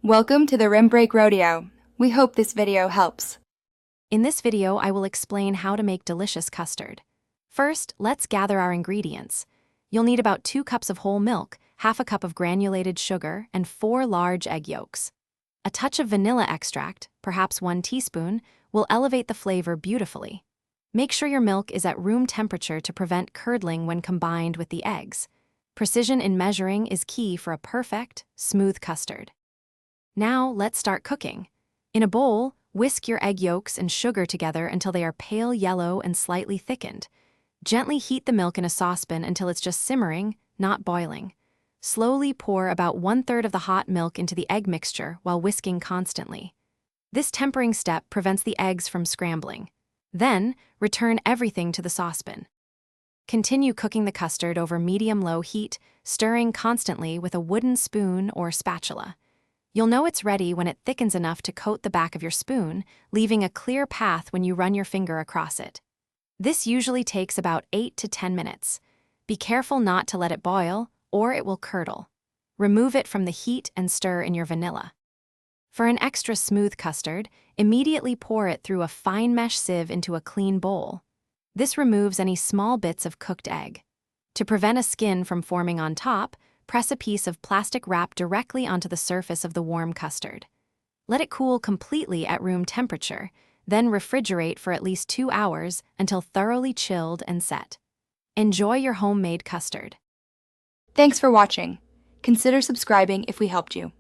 Welcome to the Rim Break Rodeo. We hope this video helps. In this video, I will explain how to make delicious custard. First, let's gather our ingredients. You'll need about 2 cups of whole milk, half a cup of granulated sugar, and 4 large egg yolks. A touch of vanilla extract, perhaps 1 teaspoon, will elevate the flavor beautifully. Make sure your milk is at room temperature to prevent curdling when combined with the eggs. Precision in measuring is key for a perfect, smooth custard. Now, let's start cooking. In a bowl, whisk your egg yolks and sugar together until they are pale yellow and slightly thickened. Gently heat the milk in a saucepan until it's just simmering, not boiling. Slowly pour about 1/3 of the hot milk into the egg mixture while whisking constantly. This tempering step prevents the eggs from scrambling. Then, return everything to the saucepan. Continue cooking the custard over medium-low heat, stirring constantly with a wooden spoon or spatula. You'll know it's ready when it thickens enough to coat the back of your spoon, leaving a clear path when you run your finger across it. This usually takes about 8 to 10 minutes. Be careful not to let it boil, or it will curdle. Remove it from the heat and stir in your vanilla. For an extra smooth custard, immediately pour it through a fine mesh sieve into a clean bowl. This removes any small bits of cooked egg. To prevent a skin from forming on top, press a piece of plastic wrap directly onto the surface of the warm custard. Let it cool completely at room temperature, then refrigerate for at least 2 hours until thoroughly chilled and set. Enjoy your homemade custard. Thanks for watching. Consider subscribing if we helped you.